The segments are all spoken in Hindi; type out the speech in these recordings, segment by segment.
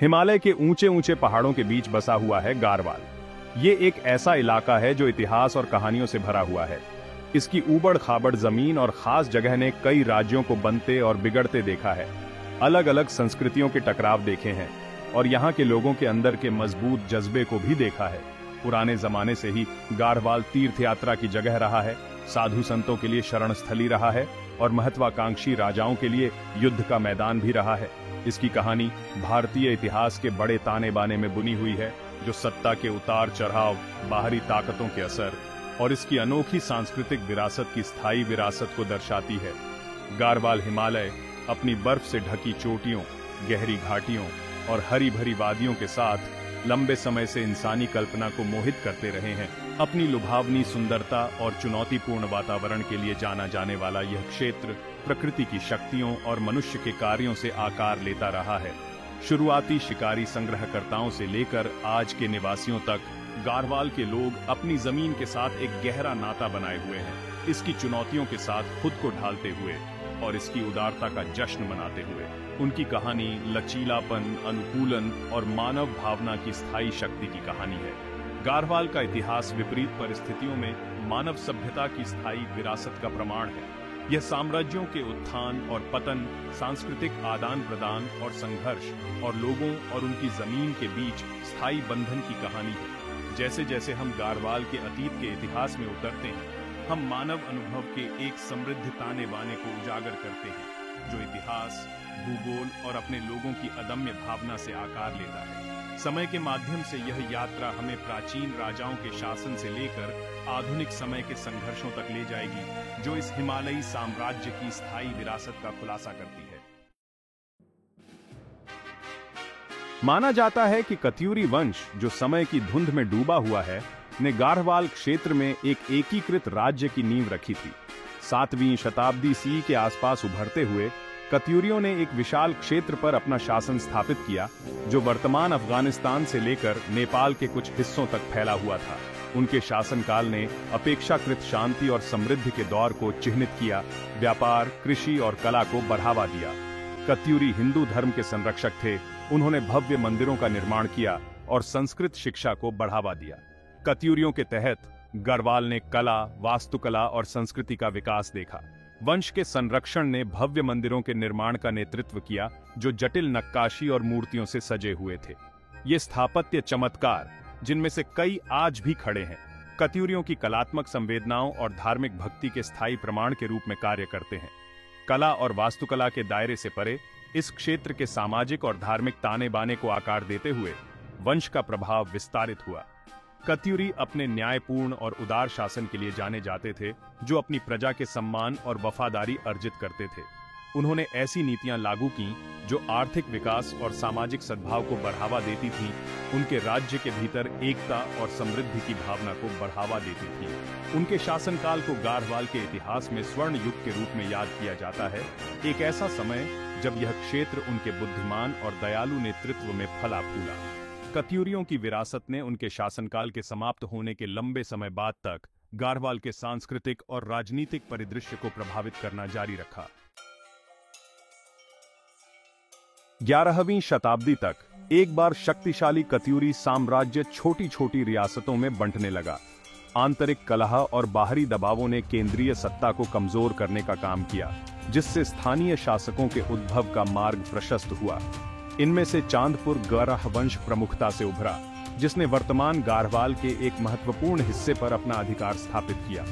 हिमालय के ऊंचे ऊंचे पहाड़ों के बीच बसा हुआ है गारवाल। ये एक ऐसा इलाका है जो इतिहास और कहानियों से भरा हुआ है। इसकी ऊबड़ खाबड़ जमीन और खास जगह ने कई राज्यों को बनते और बिगड़ते देखा है, अलग अलग संस्कृतियों के टकराव देखे हैं और यहाँ के लोगों के अंदर के मजबूत जज्बे को भी देखा है। पुराने जमाने से ही गारवाल तीर्थ यात्रा की जगह रहा है, साधु संतों के लिए शरण स्थली रहा है और महत्वाकांक्षी राजाओं के लिए युद्ध का मैदान भी रहा है। इसकी कहानी भारतीय इतिहास के बड़े ताने बाने में बुनी हुई है, जो सत्ता के उतार चढ़ाव, बाहरी ताकतों के असर और इसकी अनोखी सांस्कृतिक विरासत की स्थायी विरासत को दर्शाती है। गारवाल हिमालय अपनी बर्फ से ढकी चोटियों, गहरी घाटियों और हरी भरी वादियों के साथ लंबे समय से इंसानी कल्पना को मोहित करते रहे हैं। अपनी लुभावनी सुंदरता और चुनौतीपूर्ण वातावरण के लिए जाना जाने वाला यह क्षेत्र प्रकृति की शक्तियों और मनुष्य के कार्यों से आकार लेता रहा है। शुरुआती शिकारी संग्रहकर्ताओं से लेकर आज के निवासियों तक गारवाल के लोग अपनी जमीन के साथ एक गहरा नाता बनाए हुए हैं। इसकी चुनौतियों के साथ खुद को ढालते हुए और इसकी उदारता का जश्न मनाते हुए। उनकी कहानी लचीलापन, अनुकूलन और मानव भावना की स्थायी शक्ति की कहानी है। गारवाल का इतिहास विपरीत परिस्थितियों में मानव सभ्यता की स्थायी विरासत का प्रमाण है। यह साम्राज्यों के उत्थान और पतन, सांस्कृतिक आदान प्रदान और संघर्ष और लोगों और उनकी जमीन के बीच स्थायी बंधन की कहानी है। जैसे जैसे हम गारवाल के अतीत के इतिहास में उतरते हैं, हम मानव अनुभव के एक समृद्ध ताने बाने को उजागर करते हैं, जो इतिहास, भूगोल और अपने लोगों की अदम्य भावना से आकार लेता है। समय के माध्यम से यह यात्रा हमें प्राचीन राजाओं के शासन से लेकर आधुनिक समय के संघर्षों तक ले जाएगी, जो इस हिमालयी साम्राज्य की स्थायी विरासत का खुलासा करती है। माना जाता है कि कत्यूरी वंश, जो समय की धुंध में डूबा हुआ है, ने गारवाल क्षेत्र में एक एकीकृत राज्य की नींव रखी थी। 7वीं शताब्दी ईसा के आसपास उभरते हुए कत्यूरियों ने एक विशाल क्षेत्र पर अपना शासन स्थापित किया, जो वर्तमान अफगानिस्तान से लेकर नेपाल के कुछ हिस्सों तक फैला हुआ था। उनके शासनकाल ने अपेक्षाकृत शांति और समृद्धि के दौर को चिह्नित किया, व्यापार, कृषि और कला को बढ़ावा दिया। कत्यूरी हिंदू धर्म के संरक्षक थे। उन्होंने भव्य मंदिरों का निर्माण किया और संस्कृत शिक्षा को बढ़ावा दिया। कत्यूरियों के तहत गढ़वाल ने कला, वास्तुकला और संस्कृति का विकास देखा। वंश के संरक्षण ने भव्य मंदिरों के निर्माण का नेतृत्व किया, जो जटिल नक्काशी और मूर्तियों से सजे हुए थे। ये स्थापत्य चमत्कार, जिनमें से कई आज भी खड़े हैं, कत्यूरियों की कलात्मक संवेदनाओं और धार्मिक भक्ति के स्थायी प्रमाण के रूप में कार्य करते हैं। कला और वास्तुकला के दायरे से परे इस क्षेत्र के सामाजिक और धार्मिक ताने बाने को आकार देते हुए वंश का प्रभाव विस्तारित हुआ। कत्यूरी अपने न्यायपूर्ण और उदार शासन के लिए जाने जाते थे, जो अपनी प्रजा के सम्मान और वफादारी अर्जित करते थे। उन्होंने ऐसी नीतियां लागू की जो आर्थिक विकास और सामाजिक सद्भाव को बढ़ावा देती थीं। उनके राज्य के भीतर एकता और समृद्धि की भावना को बढ़ावा देती थीं। उनके शासनकाल को गारवाल के इतिहास में स्वर्ण युग के रूप में याद किया जाता है, एक ऐसा समय जब यह क्षेत्र उनके बुद्धिमान और दयालु नेतृत्व में फला फूला। कत्यूरियों की विरासत ने उनके शासनकाल के समाप्त होने के लंबे समय बाद तक गारवाल के सांस्कृतिक और राजनीतिक परिदृश्य को प्रभावित करना जारी रखा। 11वीं शताब्दी तक एक बार शक्तिशाली कत्यूरी साम्राज्य छोटी छोटी रियासतों में बंटने लगा। आंतरिक कलह और बाहरी दबावों ने केंद्रीय सत्ता को कमजोर करने का काम किया, जिससे स्थानीय शासकों के उद्भव का मार्ग प्रशस्त हुआ। इनमें से चांदपुर गरह वंश प्रमुखता से उभरा, जिसने वर्तमान गारवाल के एक महत्वपूर्ण हिस्से पर अपना अधिकार स्थापित किया।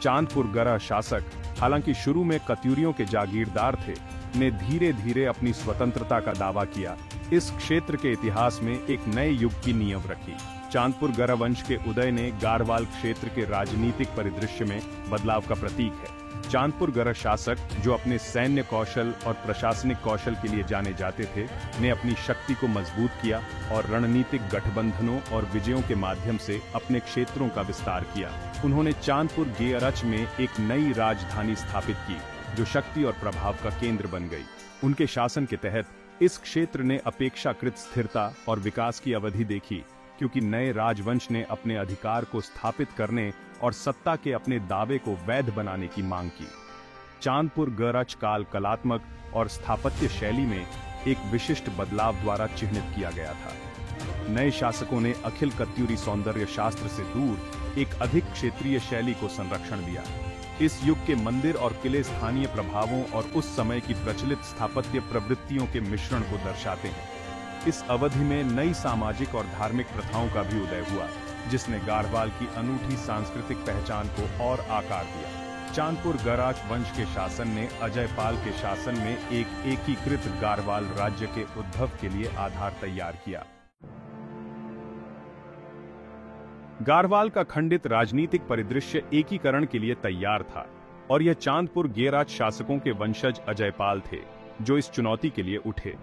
चांदपुर गरह शासक, हालांकि शुरू में कत्यूरियों के जागीरदार थे, ने धीरे धीरे अपनी स्वतंत्रता का दावा किया। इस क्षेत्र के इतिहास में एक नए युग की नींव रखी। चांदपुर गरह वंश के उदय ने गारवाल क्षेत्र के राजनीतिक परिदृश्य में बदलाव का प्रतीक है। चांदपुर गरह शासक, जो अपने सैन्य कौशल और प्रशासनिक कौशल के लिए जाने जाते थे, ने अपनी शक्ति को मजबूत किया और रणनीतिक गठबंधनों और विजयों के माध्यम से अपने क्षेत्रों का विस्तार किया। उन्होंने चांदपुर गेअरच में एक नई राजधानी स्थापित की, जो शक्ति और प्रभाव का केंद्र बन गई। उनके शासन के तहत इस क्षेत्र ने अपेक्षाकृत स्थिरता और विकास की अवधि देखी, क्योंकि नए राजवंश ने अपने अधिकार को स्थापित करने और सत्ता के अपने दावे को वैध बनाने की मांग की। चांदपुर गरच काल कलात्मक और स्थापत्य शैली में एक विशिष्ट बदलाव द्वारा चिह्नित किया गया था। नए शासकों ने अखिल कत्यूरी सौंदर्य शास्त्र से दूर एक अधिक क्षेत्रीय शैली को संरक्षण दिया। इस युग के मंदिर और किले स्थानीय प्रभावों और उस समय की प्रचलित स्थापत्य प्रवृत्तियों के मिश्रण को दर्शाते हैं। इस अवधि में नई सामाजिक और धार्मिक प्रथाओं का भी उदय हुआ, जिसने गाढ़वाल की अनूठी सांस्कृतिक पहचान को और आकार दिया। चांदपुर गराच वंश के शासन ने अजयपाल के शासन में एक एकीकृत गाढ़वाल राज्य के उद्भव के लिए आधार तैयार किया। गाढ़वाल का खंडित राजनीतिक परिदृश्य एकीकरण के लिए तैयार था और यह चांदपुर गेराज शासकों के वंशज अजयपाल थे जो इस चुनौती के लिए उठे।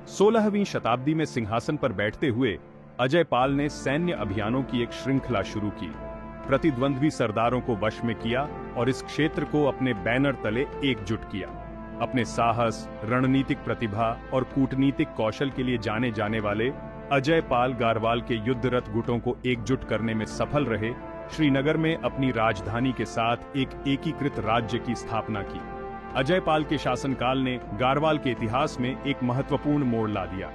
16वीं शताब्दी में सिंहासन पर बैठते हुए अजयपाल ने सैन्य अभियानों की एक श्रृंखला शुरू की, प्रतिद्वंद्वी सरदारों को वश में किया और इस क्षेत्र को अपने बैनर तले एकजुट किया। अपने साहस, रणनीतिक प्रतिभा और कूटनीतिक कौशल के लिए जाने जाने वाले अजयपाल गाढ़वाल के युद्धरत गुटों को एकजुट करने में सफल रहे। श्रीनगर में अपनी राजधानी के साथ एक एकीकृत राज्य की स्थापना की। अजयपाल के शासनकाल ने गाढ़वाल के इतिहास में एक महत्वपूर्ण मोड़ ला दिया।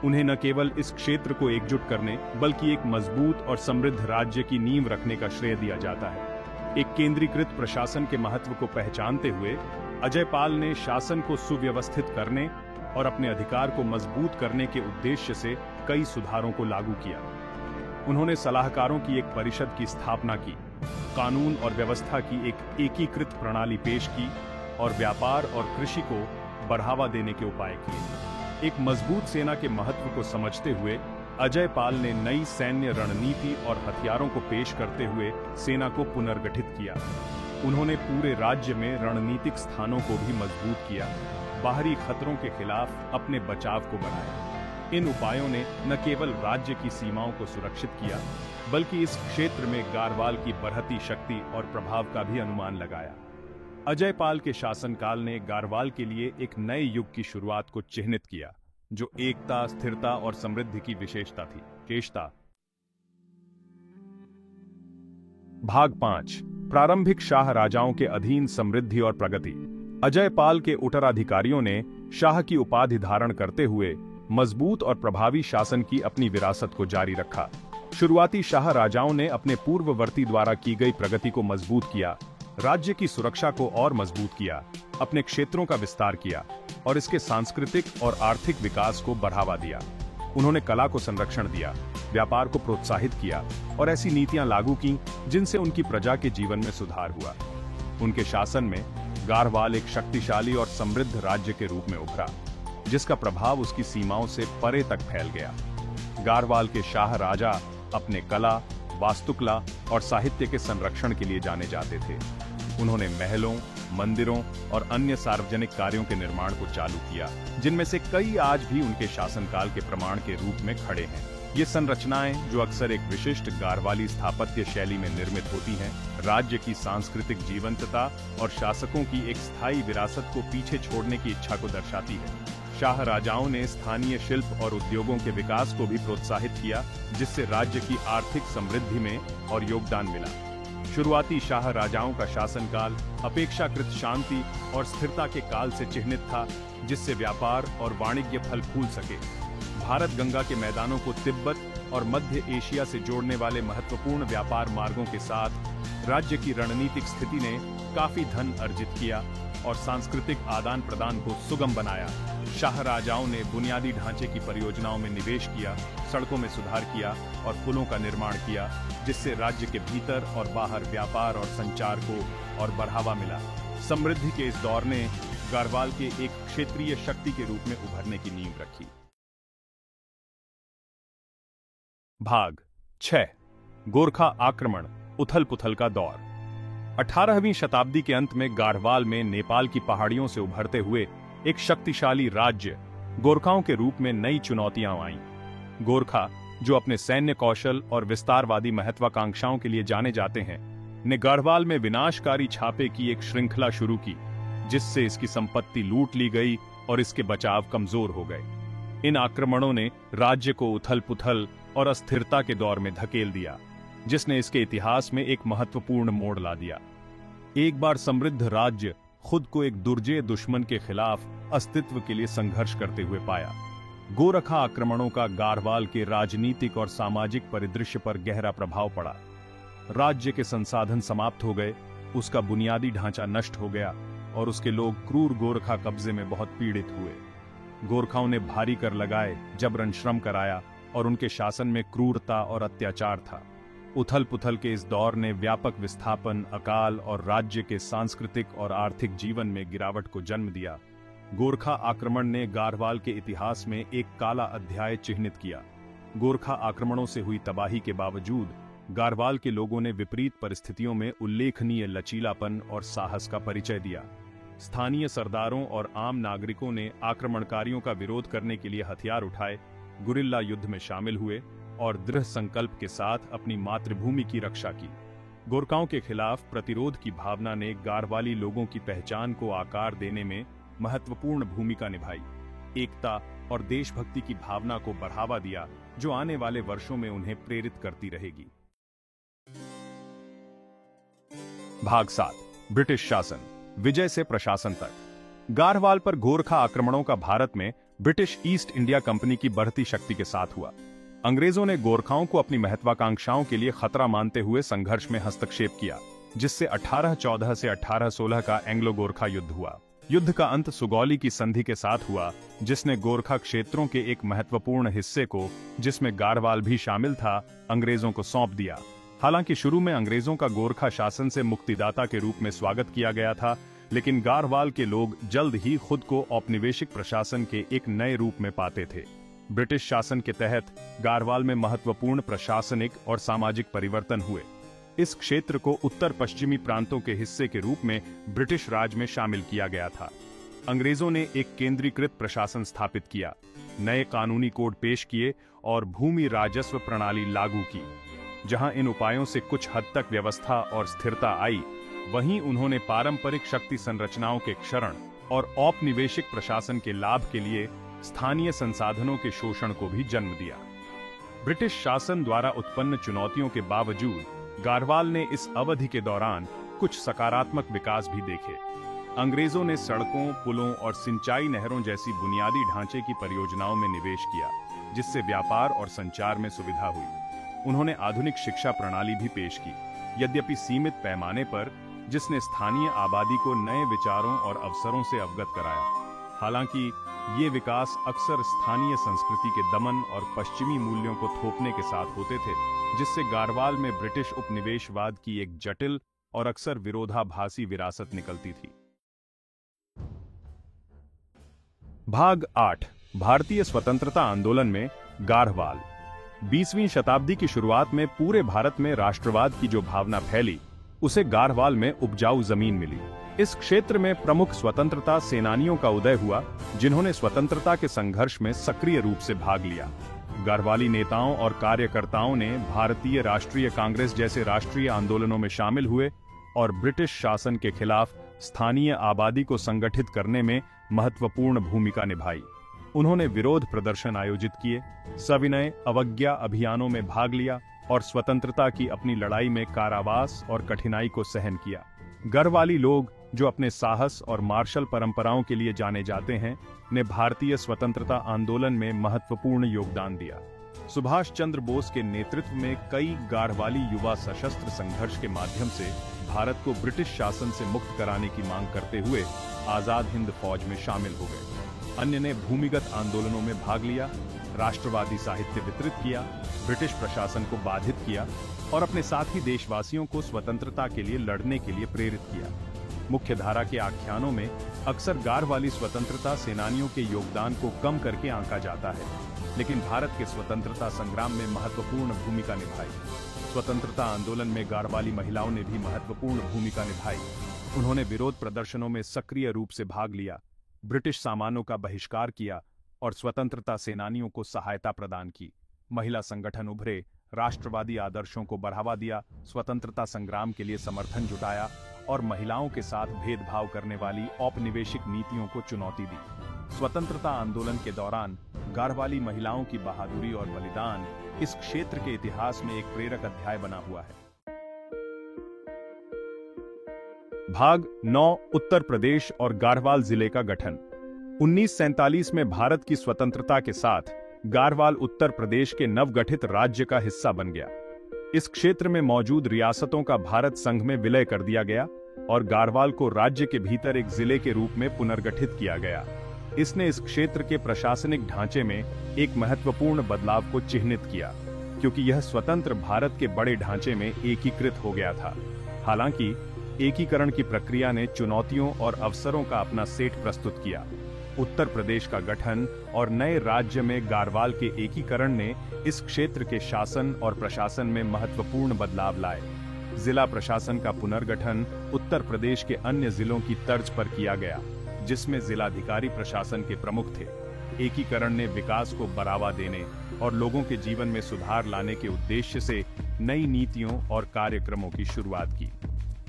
उन्हें न केवल इस क्षेत्र को एकजुट करने बल्कि एक मजबूत और समृद्ध राज्य की नींव रखने का श्रेय दिया जाता है। एक केंद्रीकृत प्रशासन के महत्व को पहचानते हुए अजयपाल ने शासन को सुव्यवस्थित करने और अपने अधिकार को मजबूत करने के उद्देश्य से कई सुधारों को लागू किया। उन्होंने सलाहकारों की एक परिषद की स्थापना की, कानून और व्यवस्था की एक एकीकृत प्रणाली पेश की और व्यापार और कृषि को बढ़ावा देने के उपाय किए। एक मजबूत सेना के महत्व को समझते हुए अजयपाल ने नई सैन्य रणनीति और हथियारों को पेश करते हुए सेना को पुनर्गठित किया। उन्होंने पूरे राज्य में रणनीतिक स्थानों को भी मजबूत किया, बाहरी खतरों के खिलाफ अपने बचाव को बढ़ाया। इन उपायों ने न केवल राज्य की सीमाओं को सुरक्षित किया बल्कि इस क्षेत्र में गाढ़वाल की बढ़ती शक्ति और प्रभाव का भी अनुमान लगाया। अजयपाल के शासनकाल ने गाढ़वाल के लिए एक नए युग की शुरुआत को चिह्नित किया, जो एकता, स्थिरता और समृद्धि की विशेषता थी। भाग 5। प्रारंभिक शाह राजाओं के अधीन समृद्धि और प्रगति। अजयपाल के उत्तराधिकारियों ने शाह की उपाधि धारण करते हुए मजबूत और प्रभावी शासन की अपनी विरासत को जारी रखा। शुरुआती शाह राजाओं ने अपने पूर्ववर्ती द्वारा की गई प्रगति को मजबूत किया, राज्य की सुरक्षा को और मजबूत किया, अपने क्षेत्रों का विस्तार किया और इसके सांस्कृतिक और आर्थिक विकास को बढ़ावा दिया। उन्होंने कला को संरक्षण दिया, व्यापार को प्रोत्साहित किया और ऐसी नीतियां लागू की जिनसे उनकी प्रजा के जीवन में सुधार हुआ। उनके शासन में गाढ़वाल एक शक्तिशाली और समृद्ध राज्य के रूप में उभरा, जिसका प्रभाव उसकी सीमाओं से परे तक फैल गया। गाढ़वाल के शाह राजा अपने कला, वास्तुकला और साहित्य के संरक्षण के लिए जाने जाते थे। उन्होंने महलों, मंदिरों और अन्य सार्वजनिक कार्यों के निर्माण को चालू किया, जिनमें से कई आज भी उनके शासनकाल के प्रमाण के रूप में खड़े हैं। ये संरचनाएं, जो अक्सर एक विशिष्ट गाढ़वाली स्थापत्य शैली में निर्मित होती हैं, राज्य की सांस्कृतिक जीवंतता और शासकों की एक स्थायी विरासत को पीछे छोड़ने की इच्छा को दर्शाती है। शाह राजाओं ने स्थानीय शिल्प और उद्योगों के विकास को भी प्रोत्साहित किया, जिससे राज्य की आर्थिक समृद्धि में और योगदान मिला। शुरुआती शाह राजाओं का शासनकाल अपेक्षाकृत शांति और स्थिरता के काल से चिह्नित था, जिससे व्यापार और वाणिज्य फल फूल सके। भारत गंगा के मैदानों को तिब्बत और मध्य एशिया से जोड़ने वाले महत्वपूर्ण व्यापार मार्गों के साथ राज्य की रणनीतिक स्थिति ने काफी धन अर्जित किया और सांस्कृतिक आदान प्रदान को सुगम बनाया। शाह राजाओं ने बुनियादी ढांचे की परियोजनाओं में निवेश किया, सड़कों में सुधार किया और पुलों का निर्माण किया, जिससे राज्य के भीतर और बाहर व्यापार और संचार को और बढ़ावा मिला। समृद्धि के इस दौर ने गाढ़वाल के एक क्षेत्रीय शक्ति के रूप में उभरने की नींव रखी। भाग 6। गोरखा आक्रमण, उथल पुथल का दौर। 18वीं शताब्दी के अंत में गाढ़वाल में नेपाल की पहाड़ियों से उभरते हुए एक शक्तिशाली राज्य गोरखाओं के रूप में नई चुनौतियां आईं। गोरखा, जो अपने सैन्य कौशल और विस्तारवादी महत्वाकांक्षाओं के लिए जाने जाते हैं, ने गाढ़वाल में विनाशकारी छापे की एक श्रृंखला शुरू की, जिससे इसकी संपत्ति लूट ली गई और इसके बचाव कमजोर हो गए। इन आक्रमणों ने राज्य को उथल पुथल और अस्थिरता के दौर में धकेल दिया, जिसने इसके इतिहास में एक महत्वपूर्ण मोड़ ला दिया। एक बार समृद्ध राज्य खुद को एक दुर्जेय दुश्मन के खिलाफ अस्तित्व के लिए संघर्ष करते हुए पाया। गोरखा आक्रमणों का गारवाल के राजनीतिक और सामाजिक परिदृश्य पर गहरा प्रभाव पड़ा। राज्य के संसाधन समाप्त हो गए, उसका बुनियादी ढांचा नष्ट हो गया और उसके लोग क्रूर गोरखा कब्जे में बहुत पीड़ित हुए। गोरखाओं ने भारी कर लगाए, जबरन श्रम कराया और उनके शासन में क्रूरता और अत्याचार था। उथल पुथल के इस दौर ने व्यापक विस्थापन, अकाल और राज्य के सांस्कृतिक और आर्थिक जीवन में गिरावट को जन्म दिया। गोरखा आक्रमण ने गारवाल के इतिहास में एक काला अध्याय चिह्नित किया। गोरखा आक्रमणों से हुई तबाही के बावजूद गारवाल के लोगों ने विपरीत परिस्थितियों में उल्लेखनीय लचीलापन और साहस का परिचय दिया। स्थानीय सरदारों और आम नागरिकों ने आक्रमणकारियों का विरोध करने के लिए हथियार उठाए, गुरिल्ला युद्ध में शामिल हुए और दृढ़ संकल्प के साथ अपनी मातृभूमि की रक्षा की। गोरखाओं के खिलाफ प्रतिरोध की भावना ने गारवाली लोगों की पहचान को आकार देने में महत्वपूर्ण भूमिका निभाई। एकता और देशभक्ति की भावना को बढ़ावा दिया, जो आने वाले वर्षों में उन्हें प्रेरित करती रहेगी। भाग 7, ब्रिटिश शासन, विजय से प्रशासन तक। गारवाल पर गोरखा आक्रमणों का भारत में ब्रिटिश ईस्ट इंडिया कंपनी की बढ़ती शक्ति के साथ हुआ। अंग्रेजों ने गोरखाओं को अपनी महत्वाकांक्षाओं के लिए खतरा मानते हुए संघर्ष में हस्तक्षेप किया, जिससे 1814 से 1816 का एंग्लो गोरखा युद्ध हुआ। युद्ध का अंत सुगौली की संधि के साथ हुआ, जिसने गोरखा क्षेत्रों के एक महत्वपूर्ण हिस्से को, जिसमें गारवाल भी शामिल था, अंग्रेजों को सौंप दिया। हालांकि शुरू में अंग्रेजों का गोरखा शासन से मुक्तिदाता के रूप में स्वागत किया गया था, लेकिन गारवाल के लोग जल्द ही खुद को औपनिवेशिक प्रशासन के एक नए रूप में पाते थे। ब्रिटिश शासन के तहत गारवाल में महत्वपूर्ण प्रशासनिक और सामाजिक परिवर्तन हुए। इस क्षेत्र को उत्तर पश्चिमी प्रांतों के हिस्से के रूप में ब्रिटिश राज में शामिल किया गया था। अंग्रेजों ने एक केंद्रीकृत प्रशासन स्थापित किया, नए कानूनी कोड पेश किए और भूमि राजस्व प्रणाली लागू की। जहां इन उपायों से कुछ हद तक व्यवस्था और स्थिरता आई, वहीं उन्होंने पारंपरिक शक्ति संरचनाओं के क्षरण और औपनिवेशिक प्रशासन के लाभ के लिए स्थानीय संसाधनों के शोषण को भी जन्म दिया। ब्रिटिश शासन द्वारा उत्पन्न चुनौतियों के बावजूद गारवाल ने इस अवधि के दौरान कुछ सकारात्मक विकास भी देखे। अंग्रेजों ने सड़कों, पुलों और सिंचाई नहरों जैसी बुनियादी ढांचे की परियोजनाओं में निवेश किया, जिससे व्यापार और संचार में सुविधा हुई। उन्होंने आधुनिक शिक्षा प्रणाली भी पेश की, यद्यपि सीमित पैमाने पर, जिसने स्थानीय आबादी को नए विचारों और अवसरों से अवगत कराया। हालांकि ये विकास अक्सर स्थानीय संस्कृति के दमन और पश्चिमी मूल्यों को थोपने के साथ होते थे, जिससे गारवाल में ब्रिटिश उपनिवेशवाद की एक जटिल और अक्सर विरोधाभासी विरासत निकलती थी। भाग 8, भारतीय स्वतंत्रता आंदोलन में गारवाल। 20वीं शताब्दी की शुरुआत में पूरे भारत में राष्ट्रवाद की जो भावना फैली, उसे गारवाल में उपजाऊ जमीन मिली। इस क्षेत्र में प्रमुख स्वतंत्रता सेनानियों का उदय हुआ, जिन्होंने स्वतंत्रता के संघर्ष में सक्रिय रूप से भाग लिया। गारवाली नेताओं और कार्यकर्ताओं ने भारतीय राष्ट्रीय कांग्रेस जैसे राष्ट्रीय आंदोलनों में शामिल हुए और ब्रिटिश शासन के खिलाफ स्थानीय आबादी को संगठित करने में महत्वपूर्ण भूमिका निभाई। उन्होंने विरोध प्रदर्शन आयोजित किए, सविनय अवज्ञा अभियानों में भाग लिया और स्वतंत्रता की अपनी लड़ाई में कारावास और कठिनाई को सहन किया। गारवाली लोग, जो अपने साहस और मार्शल परंपराओं के लिए जाने जाते हैं, ने भारतीय स्वतंत्रता आंदोलन में महत्वपूर्ण योगदान दिया। सुभाष चंद्र बोस के नेतृत्व में कई गारवाली युवा सशस्त्र संघर्ष के माध्यम से भारत को ब्रिटिश शासन से मुक्त कराने की मांग करते हुए आजाद हिंद फौज में शामिल हो गए। अन्य ने भूमिगत आंदोलनों में भाग लिया, राष्ट्रवादी साहित्य वितरित किया, ब्रिटिश प्रशासन को बाधित किया और अपने साथी देशवासियों को स्वतंत्रता के लिए लड़ने के लिए प्रेरित किया। मुख्यधारा के आख्यानों में अक्सर गारवाली स्वतंत्रता सेनानियों के योगदान को कम करके आंका जाता है, लेकिन भारत के स्वतंत्रता संग्राम में महत्वपूर्ण भूमिका निभाई। स्वतंत्रता आंदोलन में गारवाली महिलाओं ने भी महत्वपूर्ण भूमिका निभाई। उन्होंने विरोध प्रदर्शनों में सक्रिय रूप से भाग लिया, ब्रिटिश सामानों का बहिष्कार किया और स्वतंत्रता सेनानियों को सहायता प्रदान की। महिला संगठन उभरे, राष्ट्रवादी आदर्शों को बढ़ावा दिया, स्वतंत्रता संग्राम के लिए समर्थन जुटाया और महिलाओं के साथ भेदभाव करने वाली औपनिवेशिक नीतियों को चुनौती दी। स्वतंत्रता आंदोलन के दौरान गारवाली महिलाओं की बहादुरी और बलिदान इस क्षेत्र के इतिहास में एक प्रेरक अध्याय बना हुआ है। भाग 9 उत्तर प्रदेश और गाढ़वाल जिले का गठन। 1947 में भारत की स्वतंत्रता के साथ गाढ़वाल उत्तर प्रदेश के नवगठित राज्य का हिस्सा बन गया। इस क्षेत्र में मौजूद रियासतों का भारत संघ में विलय कर दिया गया और गाढ़वाल को राज्य के भीतर एक जिले के रूप में पुनर्गठित किया गया। इसने इस क्षेत्र के प्रशासनिक ढांचे में एक महत्वपूर्ण बदलाव को चिह्नित किया, क्योंकि यह स्वतंत्र भारत के बड़े ढांचे में एकीकृत हो गया था। हालांकि एकीकरण की प्रक्रिया ने चुनौतियों और अवसरों का अपना सेट प्रस्तुत किया। उत्तर प्रदेश का गठन और नए राज्य में गाढ़वाल के एकीकरण ने इस क्षेत्र के शासन और प्रशासन में महत्वपूर्ण बदलाव लाए। जिला प्रशासन का पुनर्गठन उत्तर प्रदेश के अन्य जिलों की तर्ज पर किया गया, जिसमें जिलाधिकारी प्रशासन के प्रमुख थे। एकीकरण ने विकास को बढ़ावा देने और लोगों के जीवन में सुधार लाने के उद्देश्य से नई नीतियों और कार्यक्रमों की शुरुआत की।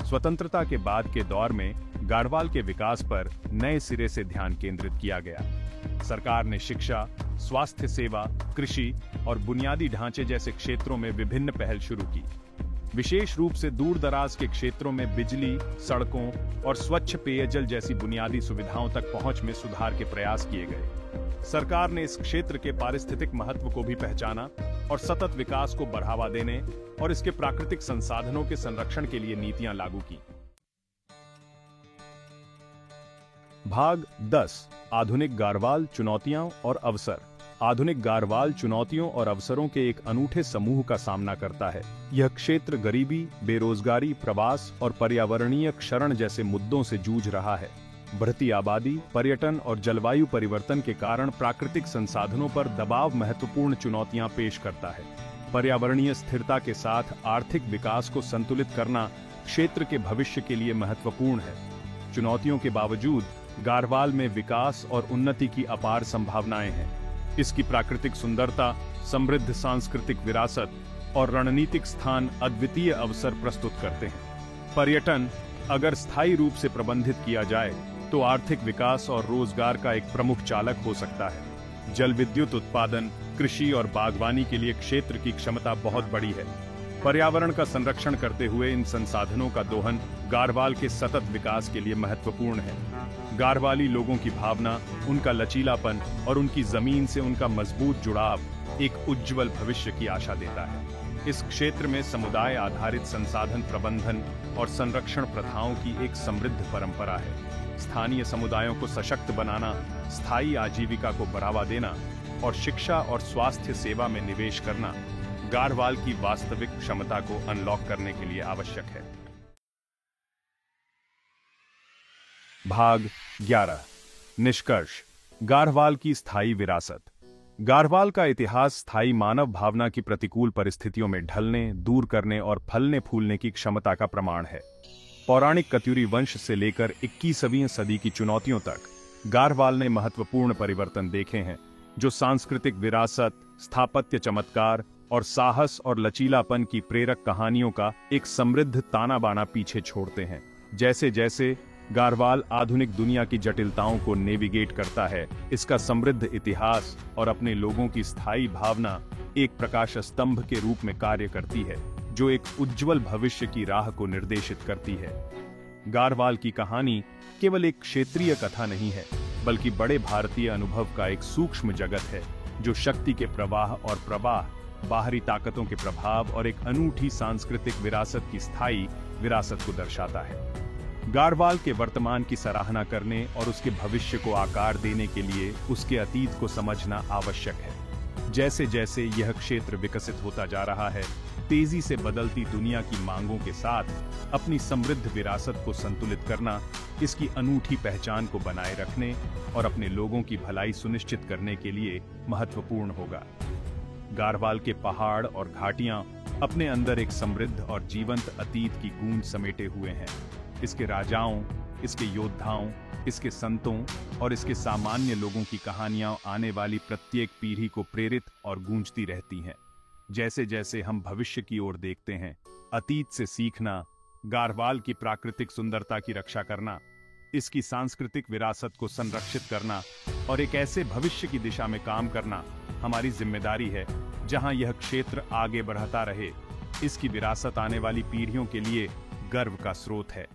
स्वतंत्रता के बाद के दौर में गाढ़वाल के विकास पर नए सिरे से ध्यान केंद्रित किया गया। सरकार ने शिक्षा, स्वास्थ्य सेवा, कृषि और बुनियादी ढांचे जैसे क्षेत्रों में विभिन्न पहल शुरू की। विशेष रूप से दूर दराज के क्षेत्रों में बिजली, सड़कों और स्वच्छ पेयजल जैसी बुनियादी सुविधाओं तक पहुंच में सुधार के प्रयास किए गए। सरकार ने इस क्षेत्र के पारिस्थितिक महत्व को भी पहचाना और सतत विकास को बढ़ावा देने और इसके प्राकृतिक संसाधनों के संरक्षण के लिए नीतियां लागू की। भाग 10 आधुनिक गाढ़वाल चुनौतियां और अवसर। आधुनिक गाढ़वाल चुनौतियों और अवसरों के एक अनूठे समूह का सामना करता है। यह क्षेत्र गरीबी, बेरोजगारी, प्रवास और पर्यावरणीय क्षरण जैसे मुद्दों से जूझ रहा है। बढ़ती आबादी, पर्यटन और जलवायु परिवर्तन के कारण प्राकृतिक संसाधनों पर दबाव महत्वपूर्ण चुनौतियां पेश करता है। पर्यावरणीय स्थिरता के साथ आर्थिक विकास को संतुलित करना क्षेत्र के भविष्य के लिए महत्वपूर्ण है। चुनौतियों के बावजूद गाढ़वाल में विकास और उन्नति की अपार संभावनाएं हैं। इसकी प्राकृतिक सुंदरता, समृद्ध सांस्कृतिक विरासत और रणनीतिक स्थान अद्वितीय अवसर प्रस्तुत करते हैं। पर्यटन अगर स्थायी रूप से प्रबंधित किया जाए तो आर्थिक विकास और रोजगार का एक प्रमुख चालक हो सकता है। जल विद्युत उत्पादन, कृषि और बागवानी के लिए क्षेत्र की क्षमता बहुत बड़ी है। पर्यावरण का संरक्षण करते हुए इन संसाधनों का दोहन गाढ़वाल के सतत विकास के लिए महत्वपूर्ण है। गाढ़वाली लोगों की भावना, उनका लचीलापन और उनकी जमीन से उनका मजबूत जुड़ाव एक उज्जवल भविष्य की आशा देता है। इस क्षेत्र में समुदाय आधारित संसाधन प्रबंधन और संरक्षण प्रथाओं की एक समृद्ध परंपरा है। स्थानीय समुदायों को सशक्त बनाना, स्थायी आजीविका को बढ़ावा देना और शिक्षा और स्वास्थ्य सेवा में निवेश करना गाढ़वाल की वास्तविक क्षमता को अनलॉक करने के लिए आवश्यक है। भाग 11 निष्कर्ष। गाढ़वाल की स्थायी विरासत। गाढ़वाल का इतिहास स्थायी मानव भावना की प्रतिकूल परिस्थितियों में ढलने, दूर करने और फलने फूलने की क्षमता का प्रमाण है। पौराणिक कत्यूरी वंश से लेकर 21वीं सदी की चुनौतियों तक गाढ़वाल ने महत्वपूर्ण परिवर्तन देखे हैं, जो सांस्कृतिक विरासत, स्थापत्य चमत्कार और साहस और लचीलापन की प्रेरक कहानियों का एक समृद्ध ताना बाना पीछे छोड़ते हैं। जैसे जैसे गाढ़वाल आधुनिक दुनिया की जटिलताओं को नेविगेट करता है, इसका समृद्ध इतिहास और अपने लोगों की स्थायी भावना एक प्रकाश स्तंभ के रूप में कार्य करती है, जो एक उज्जवल भविष्य की राह को निर्देशित करती है। गाढ़वाल की कहानी केवल एक क्षेत्रीय कथा नहीं है, बल्कि बड़े भारतीय अनुभव का एक सूक्ष्म जगत है, जो शक्ति के प्रवाह और प्रवाह, बाहरी ताकतों के प्रभाव और एक अनूठी सांस्कृतिक विरासत की स्थायी विरासत को दर्शाता है। गाढ़वाल के वर्तमान की सराहना करने और उसके भविष्य को आकार देने के लिए उसके अतीत को समझना आवश्यक है। जैसे जैसे यह क्षेत्र विकसित होता जा रहा है, तेजी से बदलती दुनिया की मांगों के साथ अपनी समृद्ध विरासत को संतुलित करना, इसकी अनूठी पहचान को बनाए रखने और अपने लोगों की भलाई सुनिश्चित करने के लिए महत्वपूर्ण होगा। गाढ़वाल के पहाड़ और घाटियां अपने अंदर एक समृद्ध और जीवंत अतीत की गूंज समेटे हुए हैं। इसके राजाओं, इसके योद्धाओं, इसके संतों और इसके सामान्य लोगों की कहानियां आने वाली प्रत्येक पीढ़ी को प्रेरित और गूंजती रहती हैं। जैसे जैसे हम भविष्य की ओर देखते हैं, अतीत से सीखना, गाढ़वाल की प्राकृतिक सुंदरता की रक्षा करना, इसकी सांस्कृतिक विरासत को संरक्षित करना और एक ऐसे भविष्य की दिशा में काम करना हमारी जिम्मेदारी है जहां यह क्षेत्र आगे बढ़ता रहे। इसकी विरासत आने वाली पीढ़ियों के लिए गर्व का स्रोत है।